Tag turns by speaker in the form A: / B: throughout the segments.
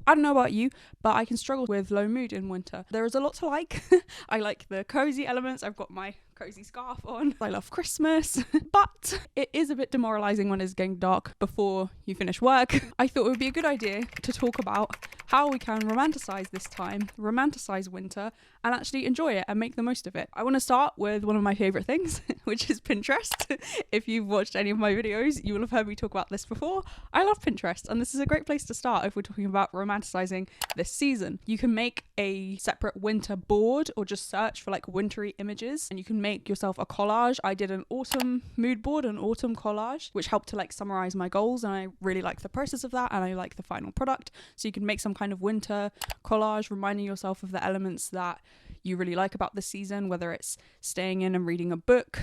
A: I don't know about you, but I can struggle with low mood in winter. There is a lot to like. I like the cozy elements. I've got my cozy scarf on. I love Christmas, but it is a bit demoralizing when it's getting dark before you finish work. I thought it would be a good idea to talk about how we can romanticize this time, romanticize winter, and actually enjoy it and make the most of it. I want to start with one of my favorite things, which is Pinterest. If you've watched any of my videos, you will have heard me talk about this before. I love Pinterest, and this is a great place to start if we're talking about romanticizing this season. You can make a separate winter board or just search for like wintry images, and you can make yourself a collage. I did an autumn mood board, an autumn collage, which helped to like summarize my goals, and I really like the process of that, and I like the final product. So you can make some kind of winter collage, reminding yourself of the elements that you really like about this season, whether it's staying in and reading a book,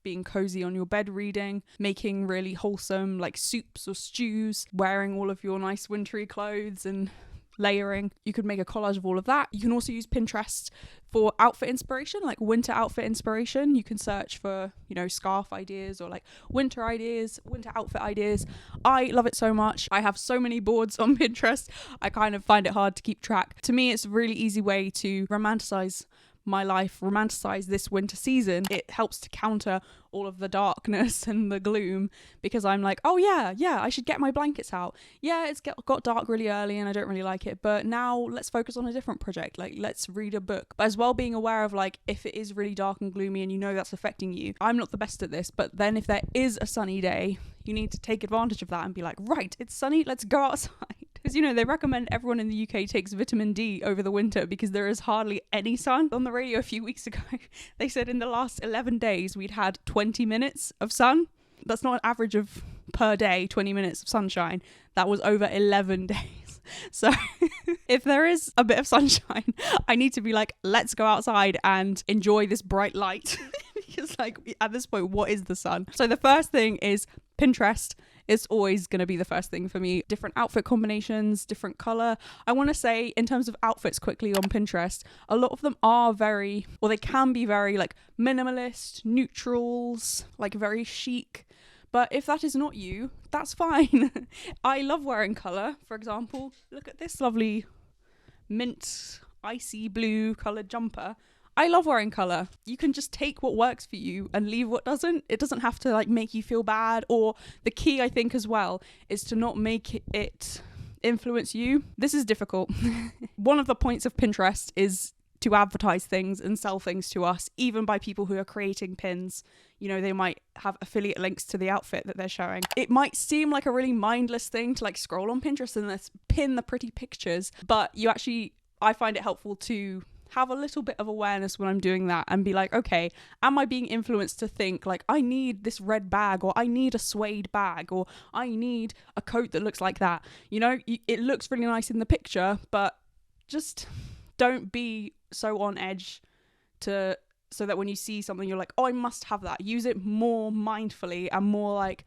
A: being cozy on your bed reading, making really wholesome like soups or stews, wearing all of your nice wintry clothes and layering. You could make a collage of all of that. You can also use Pinterest for outfit inspiration, like winter outfit inspiration. You can search for, scarf ideas or like winter ideas, winter outfit ideas. I love it so much. I have so many boards on Pinterest. I kind of find it hard to keep track. To me, it's a really easy way to romanticize my life, romanticize this winter season. It helps to counter all of the darkness and the gloom, because I'm like, oh yeah, I should get my blankets out. Yeah, it's got dark really early and I don't really like it, but now let's focus on a different project. Like, let's read a book. But as well, being aware of like, if it is really dark and gloomy and that's affecting you. I'm not the best at this, but then if there is a sunny day, you need to take advantage of that and be like, right, it's sunny, let's go outside. Because, they recommend everyone in the UK takes vitamin D over the winter because there is hardly any sun. On the radio a few weeks ago, they said in the last 11 days, we'd had 20 minutes of sun. That's not an average of per day, 20 minutes of sunshine. That was over 11 days. So if there is a bit of sunshine, I need to be like, let's go outside and enjoy this bright light. Because like at this point, what is the sun? So the first thing is Pinterest. It's always going to be the first thing for me. Different outfit combinations, different color. I want to say in terms of outfits quickly on Pinterest, a lot of them are they can be very like minimalist, neutrals, like very chic. But if that is not you, that's fine. I love wearing color. For example, look at this lovely mint icy blue colored jumper. I love wearing colour. You can just take what works for you and leave what doesn't. It doesn't have to like make you feel bad. Or the key, I think, as well, is to not make it influence you. This is difficult. One of the points of Pinterest is to advertise things and sell things to us, even by people who are creating pins. They might have affiliate links to the outfit that they're showing. It might seem like a really mindless thing to like scroll on Pinterest and let's pin the pretty pictures, but I find it helpful to have a little bit of awareness when I'm doing that and be like, okay, am I being influenced to think like I need this red bag, or I need a suede bag, or I need a coat that looks like that? It looks really nice in the picture, but just don't be so on edge so that when you see something, you're like, oh, I must have that. Use it more mindfully and more like,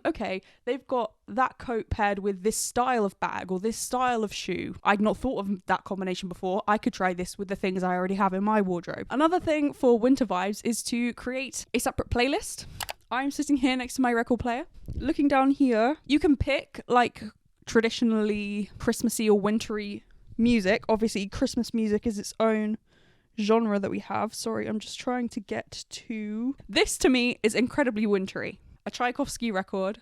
A: okay, they've got that coat paired with this style of bag or this style of shoe. I'd not thought of that combination before. I could try this with the things I already have in my wardrobe. Another thing for winter vibes is to create a separate playlist. I'm sitting here next to my record player. Looking down here, you can pick like traditionally Christmassy or wintry music. Obviously, Christmas music is its own genre that we have. Sorry, I'm just trying to get to... This to me is incredibly wintry. A Tchaikovsky record.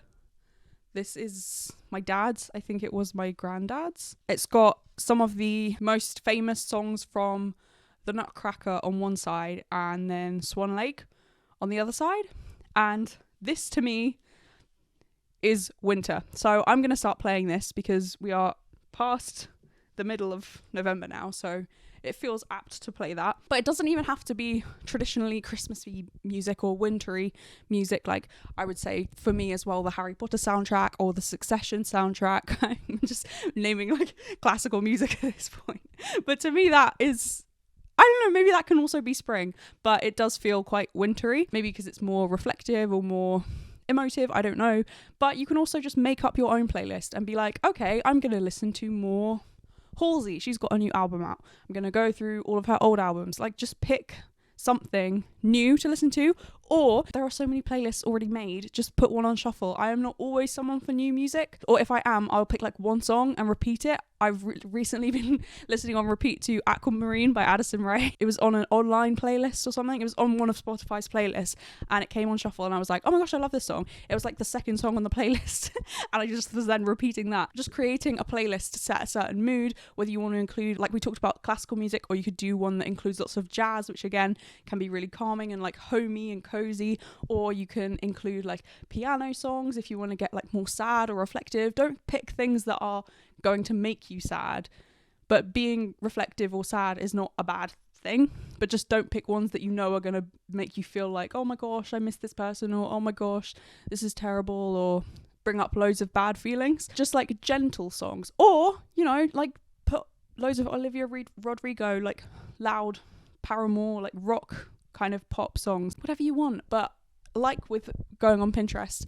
A: This is my dad's. I think it was my granddad's. It's got some of the most famous songs from The Nutcracker on one side and then Swan Lake on the other side. And this to me is winter. So I'm going to start playing this because we are past the middle of November now. So it feels apt to play that. But it doesn't even have to be traditionally Christmassy music or wintry music. Like I would say for me as well, the Harry Potter soundtrack or the Succession soundtrack. I'm just naming like classical music at this point. But to me that is, I don't know, maybe that can also be spring. But it does feel quite wintry. Maybe because it's more reflective or more emotive, I don't know. But you can also just make up your own playlist and be like, okay, I'm going to listen to more Halsey, she's got a new album out. I'm going to go through all of her old albums. Like, just pick something new to listen to, or there are so many playlists already made, just put one on shuffle. I am not always someone for new music, or if I am, I'll pick like one song and repeat it. I've recently been listening on repeat to Aquamarine by Addison Rae. It was on an online playlist or something. It was on one of Spotify's playlists and it came on shuffle and I was like, oh my gosh, I love this song. It was like the second song on the playlist and I just was then repeating that. Just creating a playlist to set a certain mood, whether you want to include, like we talked about, classical music, or you could do one that includes lots of jazz, which again can be really calming and like homey and cozy, or you can include like piano songs if you want to get like more sad or reflective. Don't pick things that are going to make you sad, but being reflective or sad is not a bad thing, but just don't pick ones that you know are going to make you feel like, oh my gosh, I miss this person, or oh my gosh, this is terrible, or bring up loads of bad feelings. Just like gentle songs, or you know, like put loads of Olivia Rodrigo, like loud Paramore, like rock kind of pop songs, whatever you want. But like with going on Pinterest,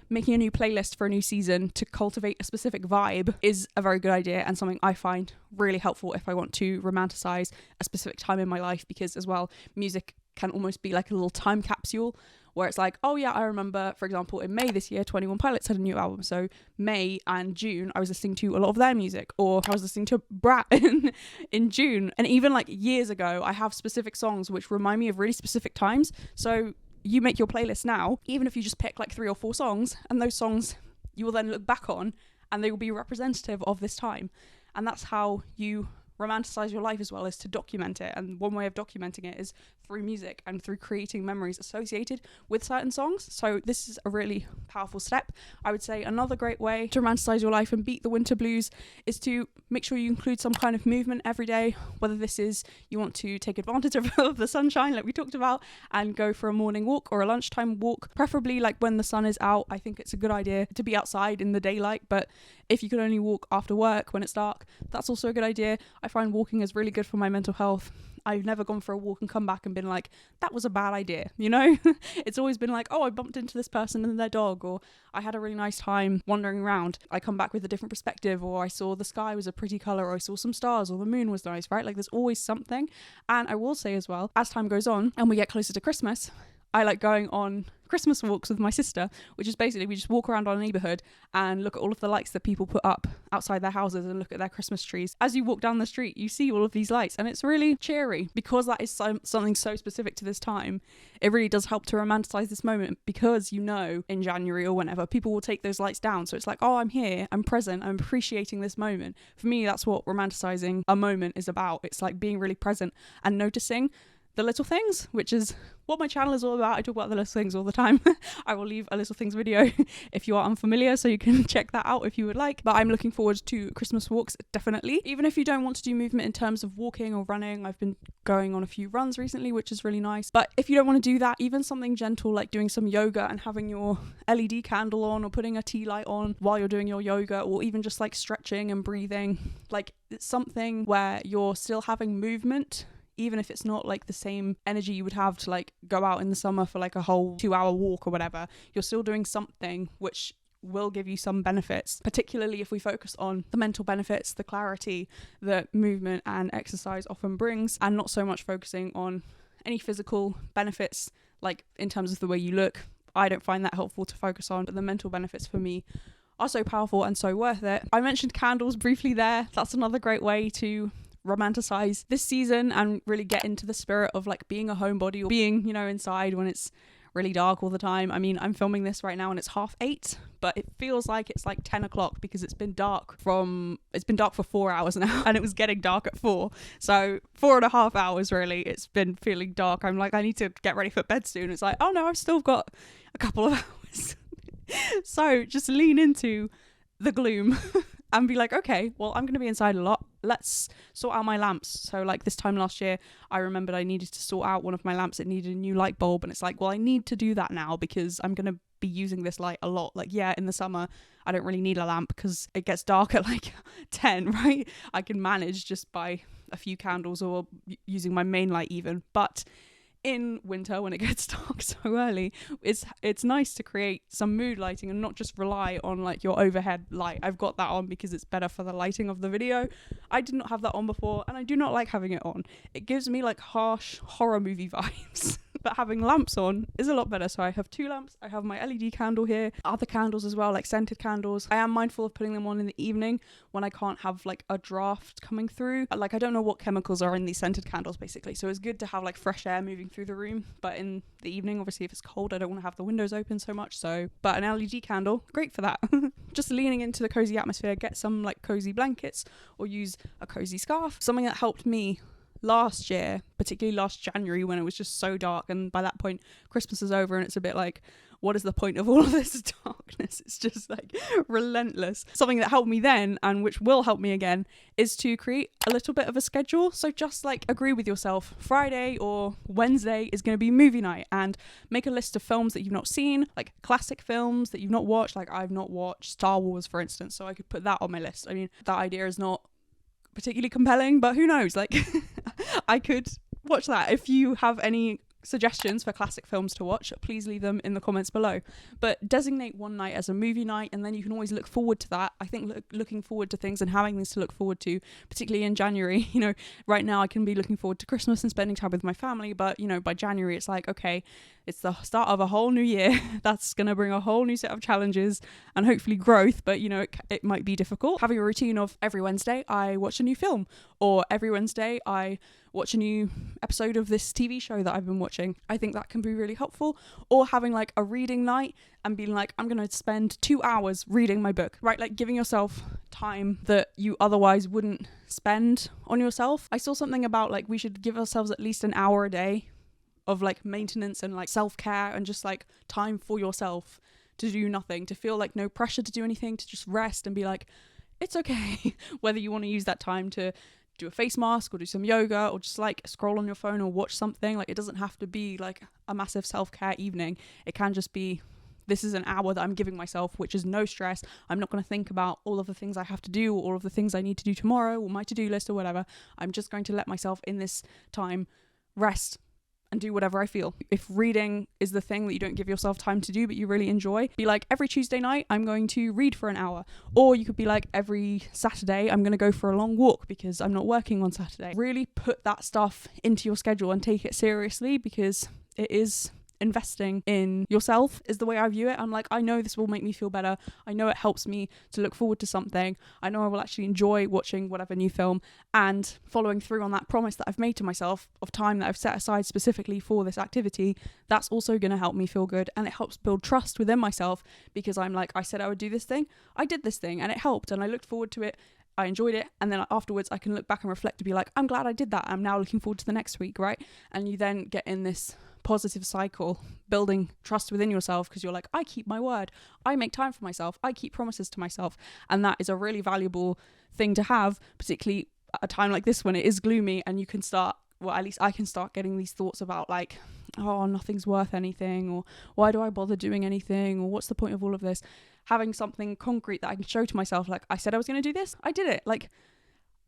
A: making a new playlist for a new season to cultivate a specific vibe is a very good idea, and something I find really helpful if I want to romanticize a specific time in my life, because as well, music can almost be like a little time capsule where it's like, oh yeah, I remember, for example, in May this year, 21 Pilots had a new album. So May and June, I was listening to a lot of their music, or I was listening to Brat in June. And even like years ago, I have specific songs which remind me of really specific times. So you make your playlist now, even if you just pick like 3 or 4 songs, and those songs you will then look back on and they will be representative of this time. And that's how you romanticize your life as well, is to document it. And one way of documenting it is through music and through creating memories associated with certain songs. So this is a really powerful step. I would say another great way to romanticize your life and beat the winter blues is to make sure you include some kind of movement every day, whether this is you want to take advantage of the sunshine like we talked about and go for a morning walk or a lunchtime walk, preferably like when the sun is out. I think it's a good idea to be outside in the daylight, but if you can only walk after work when it's dark, that's also a good idea. I find walking is really good for my mental health. I've never gone for a walk and come back and been like, that was a bad idea, you know? It's always been like, oh, I bumped into this person and their dog, or I had a really nice time wandering around. I come back with a different perspective, or I saw the sky was a pretty colour, or I saw some stars, or the moon was nice, right? Like there's always something. And I will say as well, as time goes on and we get closer to Christmas, I like going on Christmas walks with my sister, which is basically we just walk around our neighbourhood and look at all of the lights that people put up outside their houses and look at their Christmas trees. As you walk down the street, you see all of these lights and it's really cheery, because that is something so specific to this time. It really does help to romanticize this moment, because you know in January or whenever people will take those lights down. So it's like, oh, I'm here, I'm present, I'm appreciating this moment. For me, that's what romanticizing a moment is about. It's like being really present and noticing the little things, which is what my channel is all about. I talk about the little things all the time. I will leave a little things video if you are unfamiliar, so you can check that out if you would like. But I'm looking forward to Christmas walks, definitely. Even if you don't want to do movement in terms of walking or running, I've been going on a few runs recently, which is really nice. But if you don't want to do that, even something gentle like doing some yoga and having your LED candle on, or putting a tea light on while you're doing your yoga, or even just like stretching and breathing, like it's something where you're still having movement, even if it's not like the same energy you would have to like go out in the summer for like a whole 2-hour walk or whatever. You're still doing something which will give you some benefits, particularly if we focus on the mental benefits, the clarity that movement and exercise often brings, and not so much focusing on any physical benefits like in terms of the way you look. I don't find that helpful to focus on, but the mental benefits for me are so powerful and so worth it. I mentioned candles briefly there. That's another great way to romanticize this season and really get into the spirit of like being a homebody, or being, you know, inside when it's really dark all the time. I mean, I'm filming this right now and it's 8:30, but it feels like it's like 10 o'clock because it's been dark for 4 hours now, and it was getting dark at 4. So 4.5 hours really, it's been feeling dark. I'm like, I need to get ready for bed soon. It's like, oh no, I've still got a couple of hours. So just lean into the gloom and be like, okay, well, I'm going to be inside a lot. Let's sort out my lamps. So like this time last year, I remembered I needed to sort out one of my lamps. It needed a new light bulb. And it's like, well, I need to do that now because I'm going to be using this light a lot. Like, yeah, in the summer, I don't really need a lamp because it gets dark at like 10, right? I can manage just by a few candles or using my main light even. But in winter, when it gets dark so early, it's nice to create some mood lighting and not just rely on like your overhead light. I've got that on because it's better for the lighting of the video. I did not have that on before, and I do not like having it on. It gives me like harsh horror movie vibes. but having lamps on is a lot better. So I have 2 lamps. I have my LED candle here, other candles as well, like scented candles. I am mindful of putting them on in the evening when I can't have like a draft coming through. Like I don't know what chemicals are in these scented candles basically. So it's good to have like fresh air moving through the room. But in the evening, obviously if it's cold, I don't want to have the windows open so much. So, but an LED candle, great for that. Just leaning into the cozy atmosphere, get some like cozy blankets or use a cozy scarf. Something that helped me last year, particularly last January when it was just so dark, and by that point Christmas is over and it's a bit like, what is the point of all of this darkness? It's just like relentless. Something that helped me then, and which will help me again, is to create a little bit of a schedule. So just like agree with yourself, Friday or Wednesday is going to be movie night, and make a list of films that you've not seen, like classic films that you've not watched. Like I've not watched Star Wars, for instance, so I could put that on my list. I mean, that idea is not particularly compelling, but who knows, like I could watch that. If you have any suggestions for classic films to watch, please leave them in the comments below. But designate one night as a movie night, and then you can always look forward to that. I think looking forward to things and having things to look forward to, particularly in January, you know, right now I can be looking forward to Christmas and spending time with my family, but you know, by January it's like, okay, it's the start of a whole new year. That's going to bring a whole new set of challenges and hopefully growth, but you know, it might be difficult. Having a routine of every Wednesday I watch a new film, or every Wednesday I watch a new episode of this TV show that I've been watching. I think that can be really helpful. Or having like a reading night and being like, I'm going to spend 2 hours reading my book, right? Like giving yourself time that you otherwise wouldn't spend on yourself. I saw something about like we should give ourselves at least an hour a day of like maintenance and like self-care and just like time for yourself to do nothing, to feel like no pressure to do anything, to just rest and be like, it's okay. Whether you want to use that time to do a face mask or do some yoga or just like scroll on your phone or watch something, like it doesn't have to be like a massive self-care evening. It can just be, this is an hour that I'm giving myself, which is no stress. I'm not going to think about all of the things I have to do or all of the things I need to do tomorrow or my to-do list or whatever. I'm just going to let myself in this time rest and do whatever I feel. If reading is the thing that you don't give yourself time to do but you really enjoy, be like, every Tuesday night I'm going to read for an hour. Or you could be like, every Saturday I'm going to go for a long walk because I'm not working on Saturday. Really put that stuff into your schedule and take it seriously, because it is investing in yourself, is the way I view it. I'm like, I know this will make me feel better. I know it helps me to look forward to something. I know I will actually enjoy watching whatever new film and following through on that promise that I've made to myself of time that I've set aside specifically for this activity. That's also going to help me feel good, and it helps build trust within myself, because I'm like, I said I would do this thing, I did this thing, and it helped, and I looked forward to it. I enjoyed it, and then afterwards I can look back and reflect to be like, I'm glad I did that. I'm now looking forward to the next week, right? And you then get in this positive cycle, building trust within yourself, because you're like, I keep my word, I make time for myself, I keep promises to myself. And that is a really valuable thing to have, particularly at a time like this when it is gloomy, and you can start, well, at least I can start getting these thoughts about like, oh, nothing's worth anything, or why do I bother doing anything, or what's the point of all of this? Having something concrete that I can show to myself, like, I said I was going to do this, I did it. Like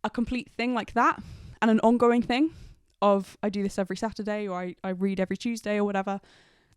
A: a complete thing like that, and an ongoing thing of I do this every Saturday, or I read every Tuesday or whatever.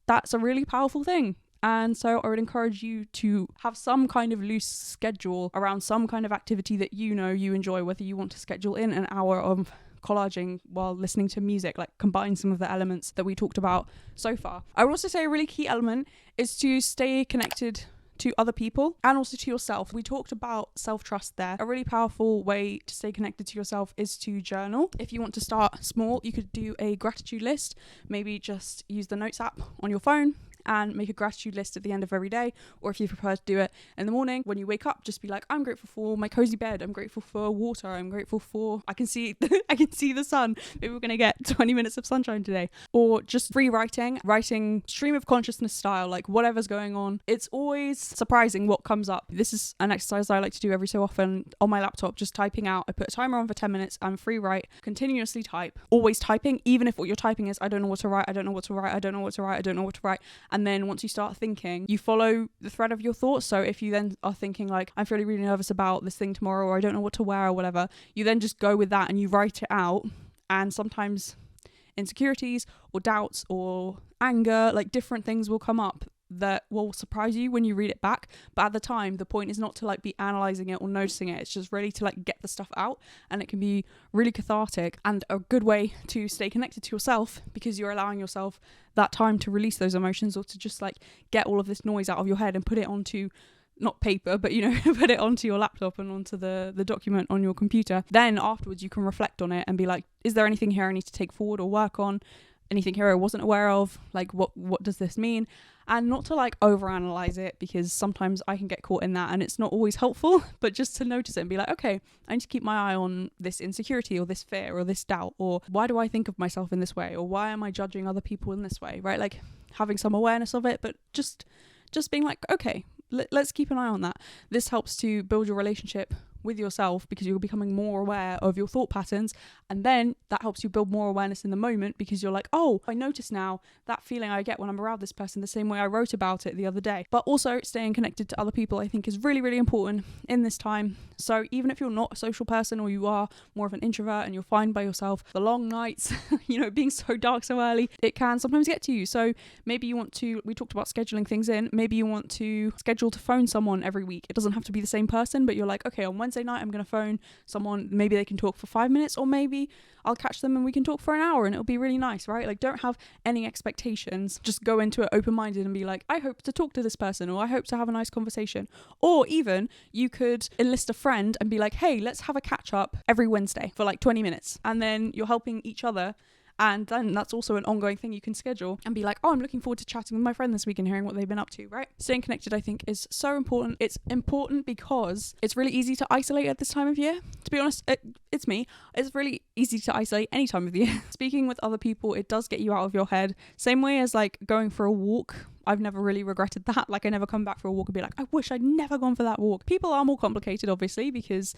A: That's a really powerful thing. And so I would encourage you to have some kind of loose schedule around some kind of activity that you know you enjoy, whether you want to schedule in an hour of collaging while listening to music, like combine some of the elements that we talked about so far. I would also say a really key element is to stay connected to other people and also to yourself. We talked about self-trust there. A really powerful way to stay connected to yourself is to journal. If you want to start small, you could do a gratitude list. Maybe just use the Notes app on your phone and make a gratitude list at the end of every day, or if you prefer to do it in the morning when you wake up, just be like, I'm grateful for my cozy bed, I'm grateful for water, I'm grateful for I can see the sun, maybe we're gonna get 20 minutes of sunshine today. Or just free writing stream of consciousness style, like whatever's going on. It's always surprising what comes up. This is an exercise I like to do every so often on my laptop, just typing out. I put a timer on for 10 minutes and free write, continuously type, always typing, even if what you're typing is I don't know what to write, I don't know what to write, I don't know what to write, I don't know what to write. And then once you start thinking, you follow the thread of your thoughts. So if you then are thinking like, I'm feeling really nervous about this thing tomorrow, or I don't know what to wear or whatever, you then just go with that and you write it out. And sometimes insecurities or doubts or anger, like different things will come up that will surprise you when you read it back. But at the time, the point is not to like be analysing it or noticing it. It's just really to like get the stuff out, and it can be really cathartic and a good way to stay connected to yourself, because you're allowing yourself that time to release those emotions, or to just like get all of this noise out of your head and put it onto, not paper, but put it onto your laptop and onto the document on your computer. Then afterwards you can reflect on it and be like, is there anything here I need to take forward or work on? Anything here I wasn't aware of? Like what does this mean? And not to like overanalyze it, because sometimes I can get caught in that and it's not always helpful, but just to notice it and be like, okay, I need to keep my eye on this insecurity or this fear or this doubt, or why do I think of myself in this way, or why am I judging other people in this way, right? Like having some awareness of it, but just being like, okay, let's keep an eye on that. This helps to build your relationship with yourself, because you're becoming more aware of your thought patterns, and then that helps you build more awareness in the moment, because you're like, oh, I notice now that feeling I get when I'm around this person, the same way I wrote about it the other day. But also staying connected to other people, I think, is really, really important in this time. So even if you're not a social person, or you are more of an introvert and you're fine by yourself, the long nights, being so dark so early, it can sometimes get to you. So maybe you want to, we talked about scheduling things in, maybe you want to schedule to phone someone every week. It doesn't have to be the same person, but you're like, okay, on Wednesday night I'm going to phone someone, maybe they can talk for 5 minutes, or maybe I'll catch them and we can talk for an hour and it'll be really nice, right? Like, don't have any expectations. Just go into it open-minded and be like, I hope to talk to this person, or I hope to have a nice conversation. Or even you could enlist a friend and be like, hey, let's have a catch up every Wednesday for like 20 minutes. And then you're helping each other. And then that's also an ongoing thing you can schedule and be like, oh, I'm looking forward to chatting with my friend this week and hearing what they've been up to, right? Staying connected, I think, is so important. It's important because it's really easy to isolate at this time of year. To be honest, it's me. It's really easy to isolate any time of the year. Speaking with other people, it does get you out of your head. Same way as like going for a walk. I've never really regretted that. Like, I never come back for a walk and be like, I wish I'd never gone for that walk. People are more complicated, obviously, because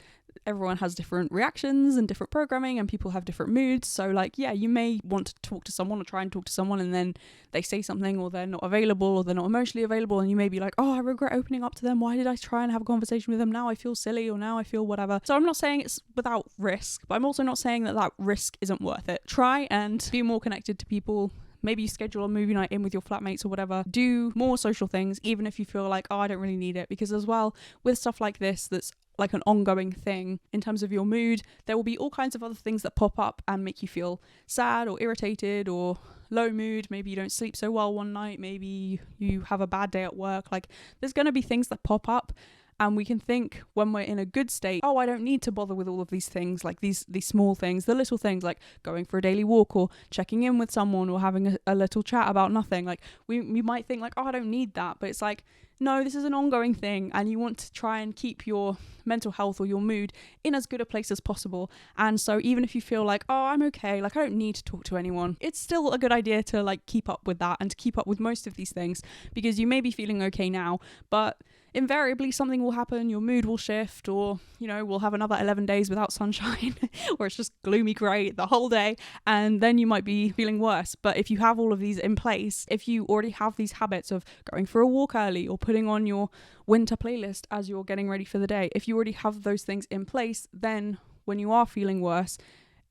A: everyone has different reactions and different programming, and people have different moods. So like, yeah, you may want to talk to someone or try and talk to someone, and then they say something, or they're not available, or they're not emotionally available, and you may be like, oh, I regret opening up to them. Why did I try and have a conversation with them? Now I feel silly, or now I feel whatever. So I'm not saying it's without risk, but I'm also not saying that risk isn't worth it. Try and be more connected to people. Maybe you schedule a movie night in with your flatmates or whatever. Do more social things, even if you feel like, oh, I don't really need it. Because as well, with stuff like this, that's like an ongoing thing in terms of your mood, there will be all kinds of other things that pop up and make you feel sad or irritated or low mood. Maybe you don't sleep so well one night. Maybe you have a bad day at work. Like, there's going to be things that pop up. And we can think when we're in a good state, oh, I don't need to bother with all of these things, like these small things, the little things, like going for a daily walk or checking in with someone or having a little chat about nothing. Like we might think like, oh, I don't need that. But it's like, no, this is an ongoing thing, and you want to try and keep your mental health or your mood in as good a place as possible. And so even if you feel like, oh, I'm okay, like I don't need to talk to anyone, it's still a good idea to like keep up with that and to keep up with most of these things, because you may be feeling okay now, but invariably something will happen, your mood will shift, or we'll have another 11 days without sunshine or it's just gloomy grey the whole day, and then you might be feeling worse. But if you have all of these in place, if you already have these habits of going for a walk early or putting on your winter playlist as you're getting ready for the day, if you already have those things in place, then when you are feeling worse,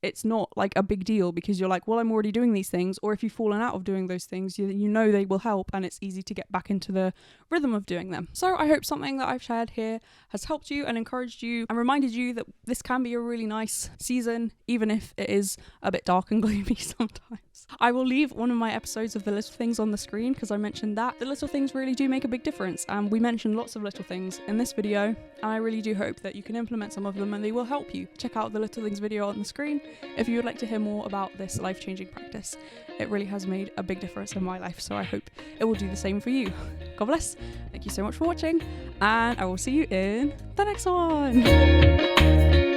A: it's not like a big deal, because you're like, well, I'm already doing these things. Or if you've fallen out of doing those things, you know they will help, and it's easy to get back into the rhythm of doing them. So I hope something that I've shared here has helped you and encouraged you and reminded you that this can be a really nice season, even if it is a bit dark and gloomy sometimes. I will leave one of my episodes of the little things on the screen, because I mentioned that the little things really do make a big difference, and we mentioned lots of little things in this video, and I really do hope that you can implement some of them and they will help you. Check out the little things video on the screen if you would like to hear more about this life-changing practice. It really has made a big difference in my life, so I hope it will do the same for you. God bless. Thank you so much for watching, and I will see you in the next one.